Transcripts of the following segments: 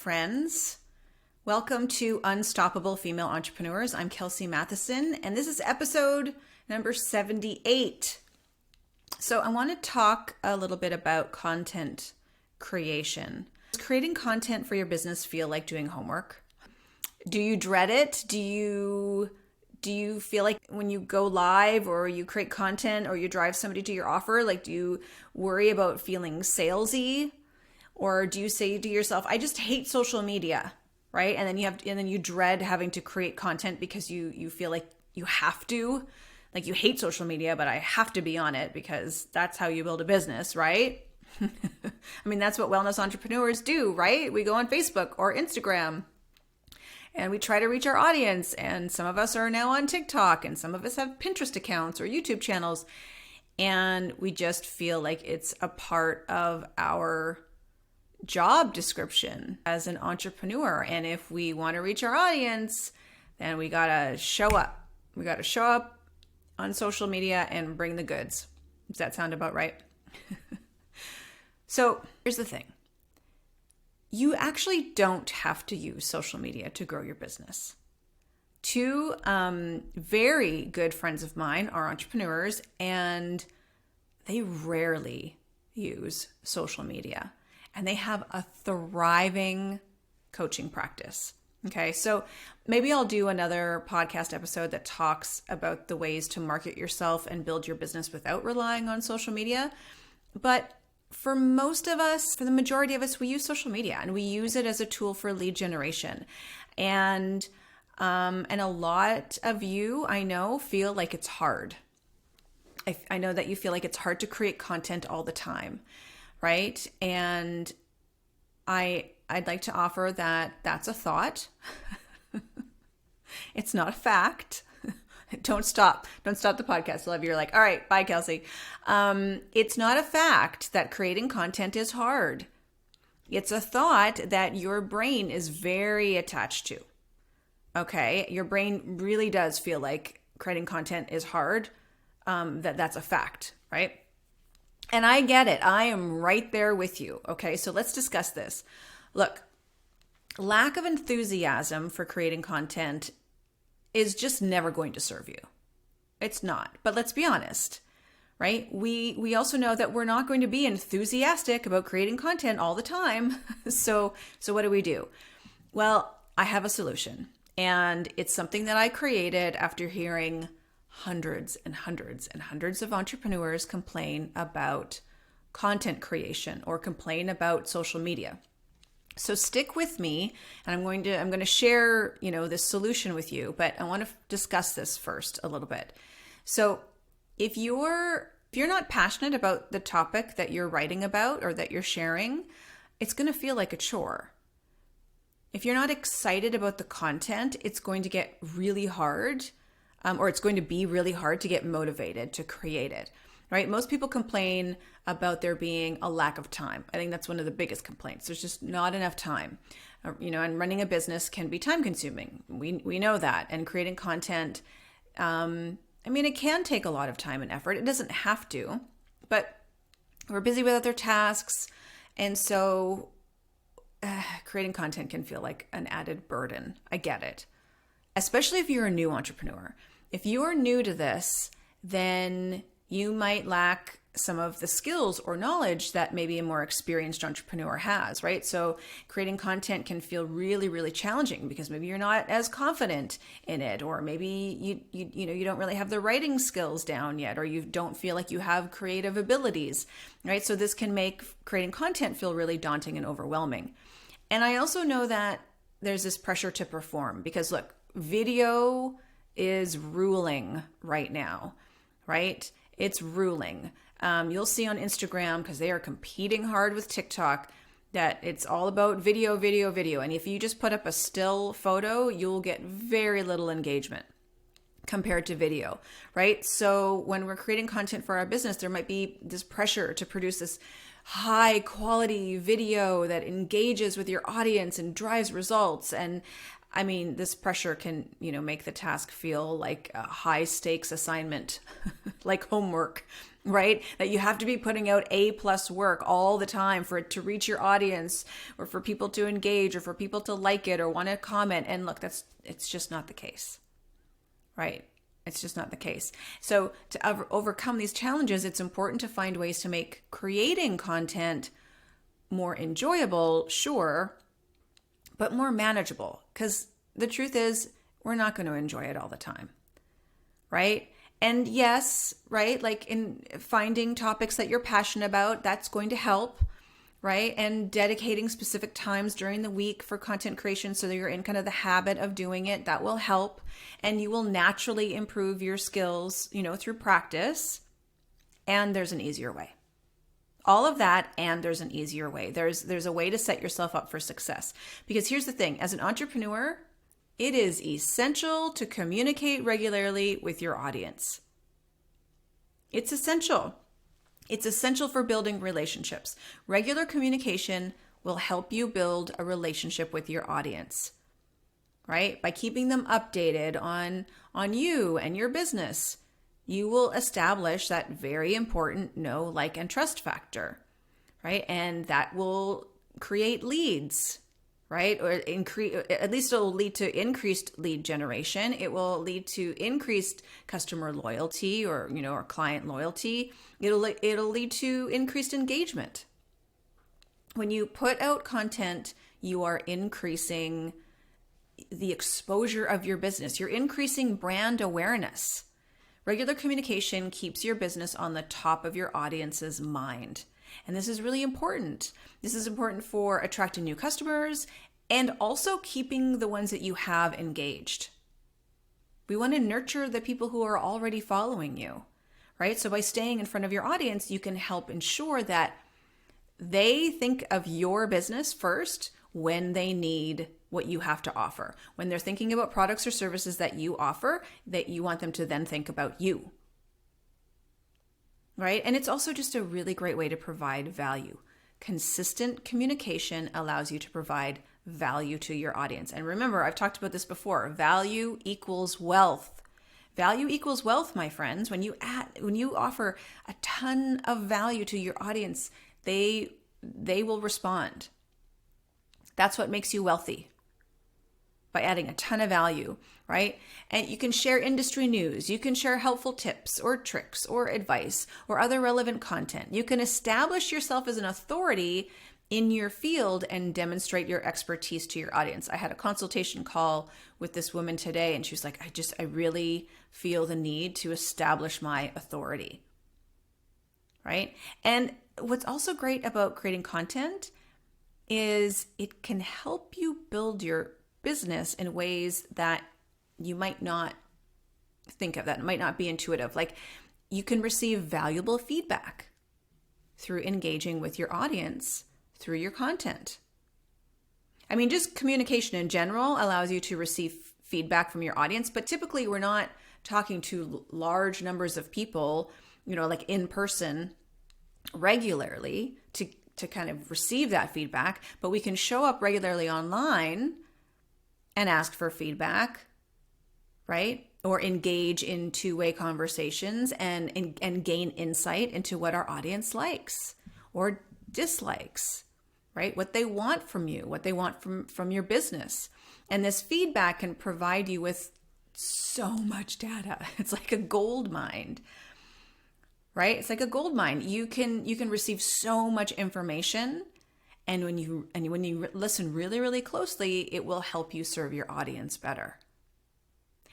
friends. Welcome to Unstoppable Female Entrepreneurs. I'm Kelsey Matheson, and this is episode number 78. So I want to talk a little bit about content creation. Does creating content for your business feel like doing homework? Do you dread it? Do you feel like when you go live or you create content or you drive somebody to your offer, like do you worry about feeling salesy? Or do you say to yourself, I just hate social media, right? And then you dread having to create content because you feel like you have to, like you hate social media, but I have to be on it because that's how you build a business, right? I mean, that's what wellness entrepreneurs do, right? We go on Facebook or Instagram and we try to reach our audience. And some of us are now on TikTok and some of us have Pinterest accounts or YouTube channels. And we just feel like it's a part of our job description as an entrepreneur. And if we want to reach our audience, then we got to show up. We got to show up on social media and bring the goods. Does that sound about right? So here's the thing. You actually don't have to use social media to grow your business. Two very good friends of mine are entrepreneurs and they rarely use social media. And they have a thriving coaching practice. Okay, so maybe I'll do another podcast episode that talks about the ways to market yourself and build your business without relying on social media. But for most of us, for the majority of us, we use social media and we use it as a tool for lead generation. And a lot of you, I know, feel like it's hard. I know that you feel like it's hard to create content all the time. Right? And I'd like to offer that that's a thought. It's not a fact. Don't stop the podcast. I love you. You're like, all right, bye, Kelsey. It's not a fact that creating content is hard. It's a thought that your brain is very attached to. Okay? Your brain really does feel like creating content is hard. That's a fact, right? And I get it. I am right there with you. Okay, so let's discuss this. Look, lack of enthusiasm for creating content is just never going to serve you. It's not. But let's be honest, right? We also know that we're not going to be enthusiastic about creating content all the time. So what do? Well, I have a solution. And it's something that I created after hearing hundreds and hundreds and hundreds of entrepreneurs complain about content creation or complain about social media. So stick with me and I'm going to share, this solution with you, but I want to discuss this first a little bit. So if you're not passionate about the topic that you're writing about or that you're sharing, it's going to feel like a chore. If you're not excited about the content, it's going to get really hard. Or it's going to be really hard to get motivated to create it, right? Most people complain about there being a lack of time. I think that's one of the biggest complaints. There's just not enough time, and running a business can be time consuming. We know that. And creating content, it can take a lot of time and effort. It doesn't have to, but we're busy with other tasks. And so creating content can feel like an added burden. I get it. Especially if you're a new entrepreneur. If you are new to this, then you might lack some of the skills or knowledge that maybe a more experienced entrepreneur has, right? So creating content can feel really, really challenging because maybe you're not as confident in it, or maybe you don't really have the writing skills down yet, or you don't feel like you have creative abilities, right? So this can make creating content feel really daunting and overwhelming. And I also know that there's this pressure to perform because look, video is ruling right now, right? It's ruling. You'll see on Instagram, because they are competing hard with TikTok, that it's all about video. And if you just put up a still photo, you'll get very little engagement compared to video, right? So when we're creating content for our business, there might be this pressure to produce this high quality video that engages with your audience and drives results. And I mean, this pressure can, make the task feel like a high stakes assignment, like homework, right? That you have to be putting out A+ work all the time for it to reach your audience, or for people to engage, or for people to like it or want to comment. And look, it's just not the case, right? It's just not the case. So to overcome these challenges, it's important to find ways to make creating content more enjoyable, sure, but more manageable. Because the truth is, we're not going to enjoy it all the time, right? And yes, right, like in finding topics that you're passionate about, that's going to help, right? And dedicating specific times during the week for content creation so that you're in kind of the habit of doing it, that will help. And you will naturally improve your skills, through practice. And there's an easier way. All of that, and there's an easier way. There's a way to set yourself up for success. Because here's the thing, as an entrepreneur, it is essential to communicate regularly with your audience. It's essential. It's essential for building relationships. Regular communication will help you build a relationship with your audience, right? By keeping them updated on you and your business, you will establish that very important know, like, and trust factor, right? And that will create leads, right? Or at least it'll lead to increased lead generation. It will lead to increased customer loyalty, or client loyalty. It'll lead to increased engagement. When you put out content, you are increasing the exposure of your business. You're increasing brand awareness. Regular communication keeps your business on the top of your audience's mind. And this is really important. This is important for attracting new customers and also keeping the ones that you have engaged. We want to nurture the people who are already following you, right? So by staying in front of your audience, you can help ensure that they think of your business first when they need what you have to offer. When they're thinking about products or services that you offer, that you want them to then think about you, right? And it's also just a really great way to provide value. Consistent communication allows you to provide value to your audience. And remember, I've talked about this before. Value equals wealth. Value equals wealth, my friends. When you offer a ton of value to your audience, they will respond. That's what makes you wealthy, by adding a ton of value, right? And you can share industry news. You can share helpful tips or tricks or advice or other relevant content. You can establish yourself as an authority in your field and demonstrate your expertise to your audience. I had a consultation call with this woman today, and she was like, I really feel the need to establish my authority, right? And what's also great about creating content is it can help you build your business in ways that you might not think of, that might not be intuitive. Like, you can receive valuable feedback through engaging with your audience through your content. I mean, just communication in general allows you to receive feedback from your audience, but typically we're not talking to large numbers of people, like in person regularly to kind of receive that feedback, but we can show up regularly online and ask for feedback, right? Or engage in two-way conversations and gain insight into what our audience likes or dislikes, right? What they want from you, what they want from your business. And this feedback can provide you with so much data. It's like a gold mine, right? It's like a gold mine. You can receive so much information. And when you listen really, really closely, it will help you serve your audience better.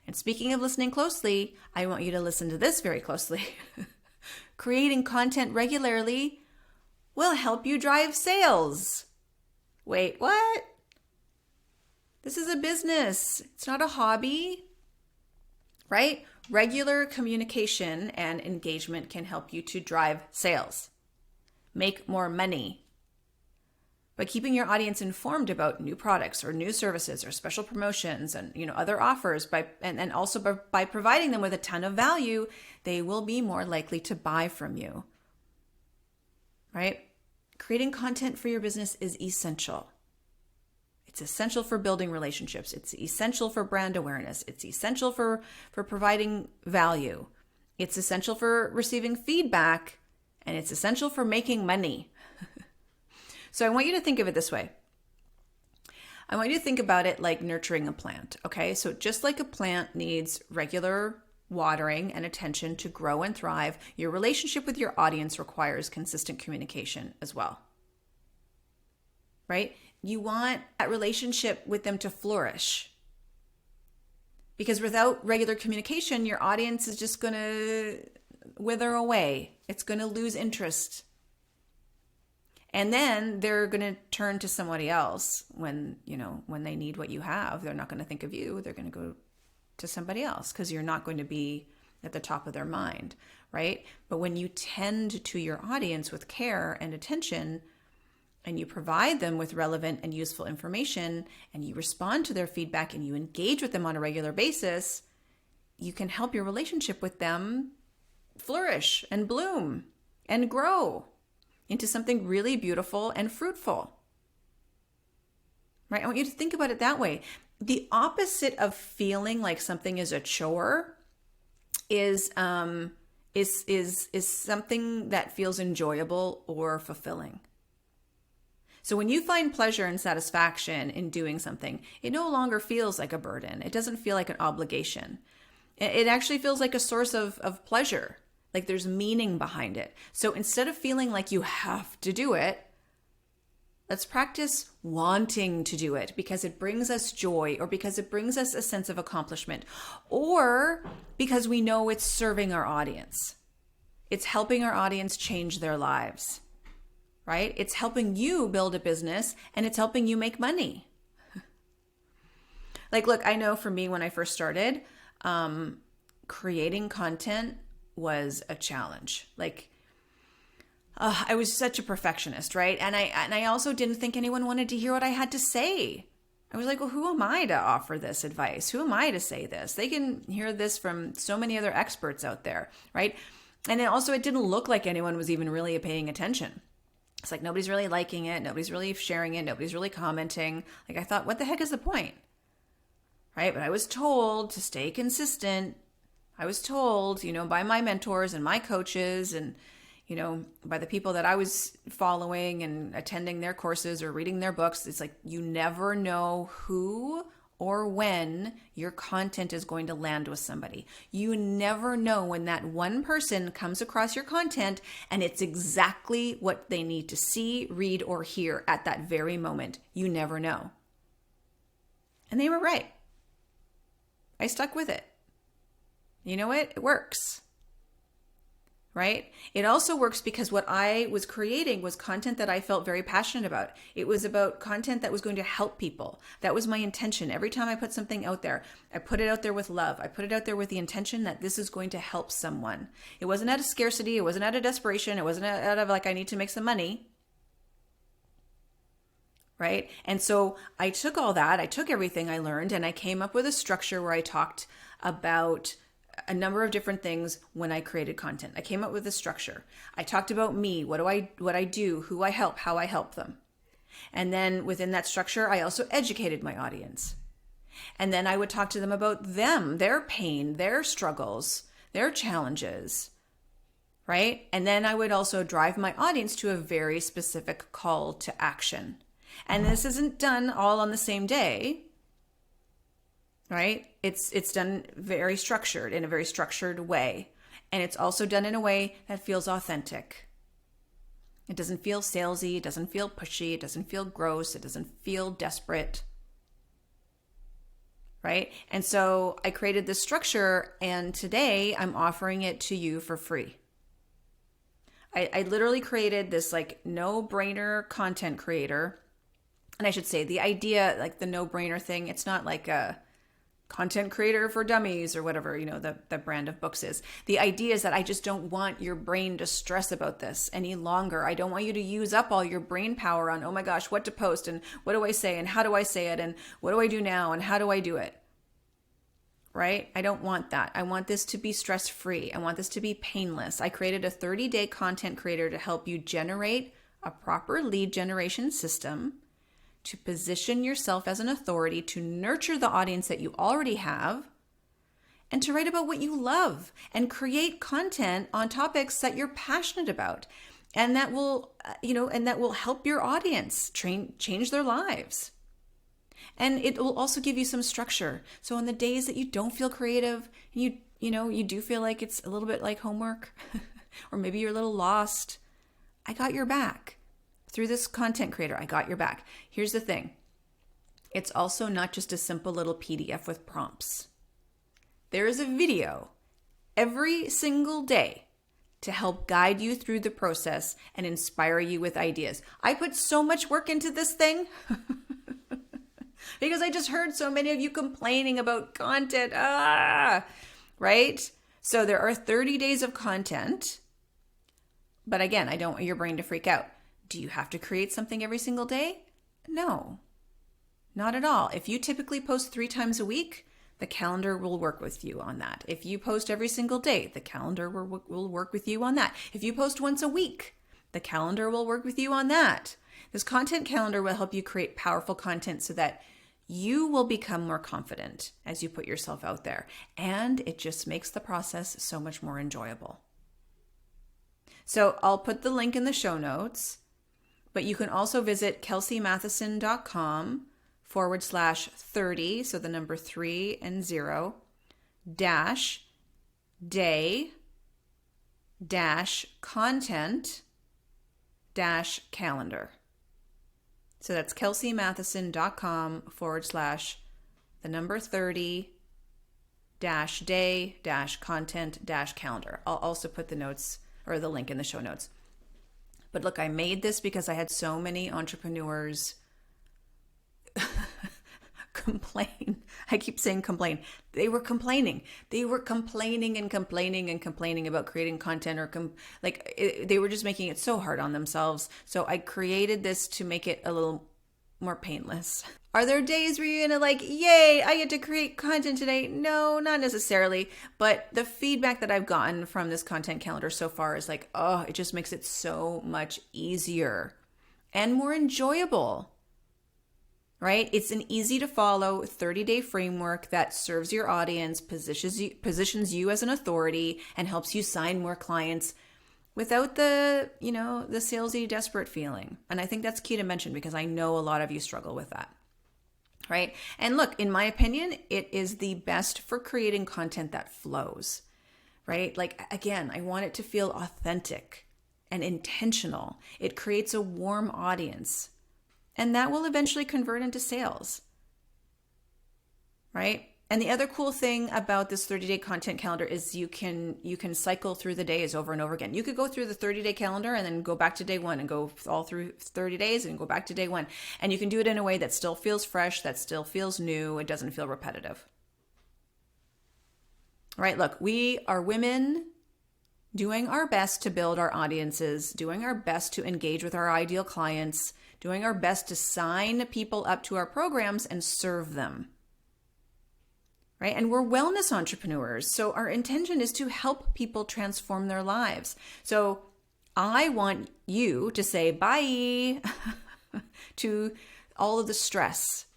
And speaking of listening closely, I want you to listen to this very closely. Creating content regularly will help you drive sales. Wait, what? This is a business. It's not a hobby, right? Regular communication and engagement can help you to drive sales, make more money. By keeping your audience informed about new products or new services or special promotions and other offers, and also by providing them with a ton of value, they will be more likely to buy from you. Right? Creating content for your business is essential. It's essential for building relationships. It's essential for brand awareness. It's essential for providing value. It's essential for receiving feedback, and it's essential for making money. So I want you to think of it this way. I want you to think about it like nurturing a plant, okay? So just like a plant needs regular watering and attention to grow and thrive, your relationship with your audience requires consistent communication as well, right? You want that relationship with them to flourish. Because without regular communication, your audience is just going to wither away. It's going to lose interest. And then they're going to turn to somebody else when they need what you have. They're not going to think of you. They're going to go to somebody else because you're not going to be at the top of their mind, right? But when you tend to your audience with care and attention, and you provide them with relevant and useful information, and you respond to their feedback, and you engage with them on a regular basis, you can help your relationship with them flourish and bloom and grow into something really beautiful and fruitful. Right? I want you to think about it that way. The opposite of feeling like something is a chore is something that feels enjoyable or fulfilling. So when you find pleasure and satisfaction in doing something, it no longer feels like a burden. It doesn't feel like an obligation. It actually feels like a source of pleasure, like there's meaning behind it. So instead of feeling like you have to do it, let's practice wanting to do it because it brings us joy, or because it brings us a sense of accomplishment, or because we know it's serving our audience. It's helping our audience change their lives. Right? It's helping you build a business, and it's helping you make money. Like, look, I know for me, when I first started, creating content was a challenge. Like, I was such a perfectionist, right? And I also didn't think anyone wanted to hear what I had to say. I was like, well, who am I to offer this advice? Who am I to say this? They can hear this from so many other experts out there, right? And then also, it didn't look like anyone was even really paying attention. It's like nobody's really liking it. Nobody's really sharing it. Nobody's really commenting. Like, I thought, what the heck is the point? Right? But I was told to stay consistent. I was told, by my mentors and my coaches and, by the people that I was following and attending their courses or reading their books. It's like, you never know who or when your content is going to land with somebody. You never know when that one person comes across your content and it's exactly what they need to see, read, or hear at that very moment. You never know. And they were right. I stuck with it. You know what? It works. Right? It also works because what I was creating was content that I felt very passionate about. It was about content that was going to help people. That was my intention. Every time I put something out there, I put it out there with love. I put it out there with the intention that this is going to help someone. It wasn't out of scarcity. It wasn't out of desperation. It wasn't out of like, I need to make some money. Right? And so I took all that. I took everything I learned, and I came up with a structure where I talked about a number of different things when I created content. I came up with a structure. I talked about me, what I do, who I help, how I help them. And then within that structure, I also educated my audience. And then I would talk to them about them, their pain, their struggles, their challenges, right? And then I would also drive my audience to a very specific call to action. And this isn't done all on the same day, right? It's done very structured, in a very structured way. And it's also done in a way that feels authentic. It doesn't feel salesy. It doesn't feel pushy. It doesn't feel gross. It doesn't feel desperate. Right? And so I created this structure, and today I'm offering it to you for free. I literally created this like no-brainer content creator. And I should say the idea, like the no-brainer thing, it's not like a content creator for dummies or whatever, the brand of books is. The idea is that I just don't want your brain to stress about this any longer. I don't want you to use up all your brain power on, oh my gosh, what to post and what do I say and how do I say it and what do I do now and how do I do it? Right? I don't want that. I want this to be stress-free. I want this to be painless. I created a 30-day content creator to help you generate a proper lead generation system, to position yourself as an authority, to nurture the audience that you already have, and to write about what you love and create content on topics that you're passionate about. And that will, and that will help your audience change their lives. And it will also give you some structure. So on the days that you don't feel creative, you do feel like it's a little bit like homework, or maybe you're a little lost, I got your back. Through this content creator, I got your back. Here's the thing. It's also not just a simple little PDF with prompts. There is a video every single day to help guide you through the process and inspire you with ideas. I put so much work into this thing because I just heard so many of you complaining about content. Right? So there are 30 days of content. But again, I don't want your brain to freak out. Do you have to create something every single day? No, not at all. If you typically post 3 times a week, the calendar will work with you on that. If you post every single day, the calendar will work with you on that. If you post once a week, the calendar will work with you on that. This content calendar will help you create powerful content so that you will become more confident as you put yourself out there. And it just makes the process so much more enjoyable. So I'll put the link in the show notes, but you can also visit kelseymatheson.com/30, so the number 3 and 0, -day -content -calendar. So that's kelseymatheson.com/ the number 30 -day -content -calendar. I'll also put the notes or the link in the show notes. But look, I made this because I had so many entrepreneurs complain. I keep saying complain. They were complaining. They were complaining and complaining and complaining about creating content, or they were just making it so hard on themselves. So I created this to make it a little more painless. Are there days where you're gonna yay, I get to create content today? No, not necessarily. But the feedback that I've gotten from this content calendar so far is it just makes it so much easier and more enjoyable. Right? It's an easy to follow 30-day framework that serves your audience, positions you as an authority, and helps you sign more clients without the salesy, desperate feeling. And I think that's key to mention because I know a lot of you struggle with that. Right? And look, in my opinion, it is the best for creating content that flows. Right? Again, I want it to feel authentic and intentional. It creates a warm audience. And that will eventually convert into sales, right? And the other cool thing about this 30-day content calendar is you can cycle through the days over and over again. You could go through the 30-day calendar and then go back to day 1 and go all through 30 days and go back to day 1. And you can do it in a way that still feels fresh, that still feels new. It doesn't feel repetitive. Right? Look, we are women doing our best to build our audiences, doing our best to engage with our ideal clients, doing our best to sign people up to our programs and serve them, right? And we're wellness entrepreneurs. So our intention is to help people transform their lives. So I want you to say bye to all of the stress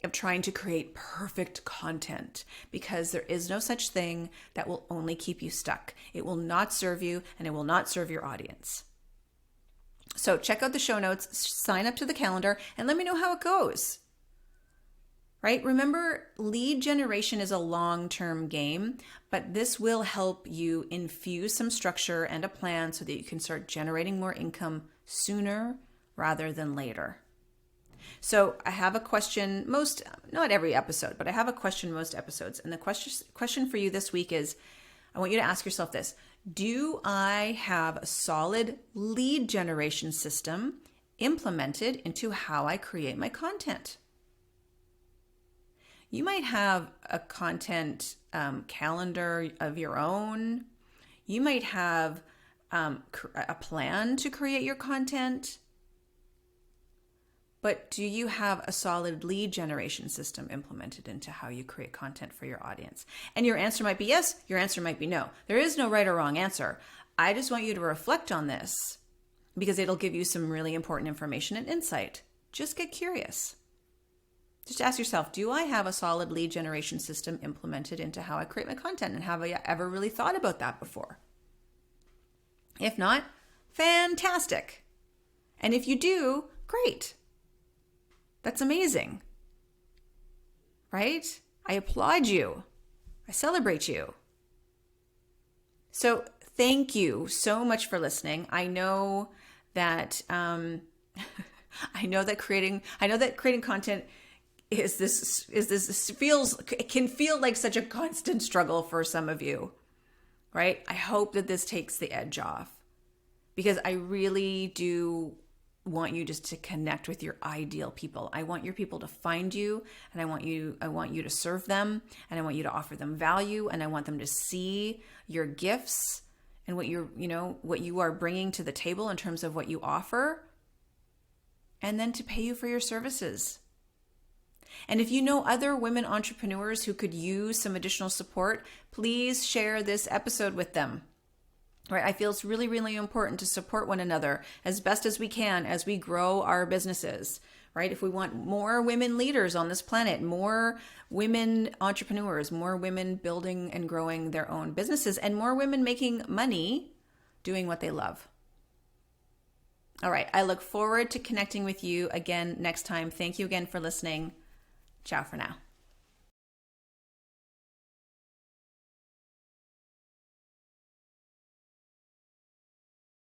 of trying to create perfect content, because there is no such thing that will only keep you stuck. It will not serve you, and it will not serve your audience. So check out the show notes, sign up to the calendar, and let me know how it goes. Right? Remember, lead generation is a long-term game, but this will help you infuse some structure and a plan so that you can start generating more income sooner rather than later. So I have a question not every episode, but I have a question most episodes. And the question for you this week is, I want you to ask yourself this. Do I have a solid lead generation system implemented into how I create my content? You might have a content calendar of your own. You might have a plan to create your content. But do you have a solid lead generation system implemented into how you create content for your audience? And your answer might be yes, your answer might be no. There is no right or wrong answer. I just want you to reflect on this because it'll give you some really important information and insight. Just get curious. Just ask yourself, do I have a solid lead generation system implemented into how I create my content? And have I ever really thought about that before? If not, fantastic. And if you do, great. That's amazing. Right? I applaud you. I celebrate you. So thank you so much for listening. I know that creating content can feel like such a constant struggle for some of you, right? I hope that this takes the edge off, because I really do want you just to connect with your ideal people. I want your people to find you, and I want you to serve them, and I want you to offer them value, and I want them to see your gifts and what you are bringing to the table in terms of what you offer, and then to pay you for your services. And if you know other women entrepreneurs who could use some additional support, please share this episode with them. Right? I feel it's really, really important to support one another as best as we can as we grow our businesses. Right? If we want more women leaders on this planet, more women entrepreneurs, more women building and growing their own businesses, and more women making money doing what they love. All right. I look forward to connecting with you again next time. Thank you again for listening. Ciao for now.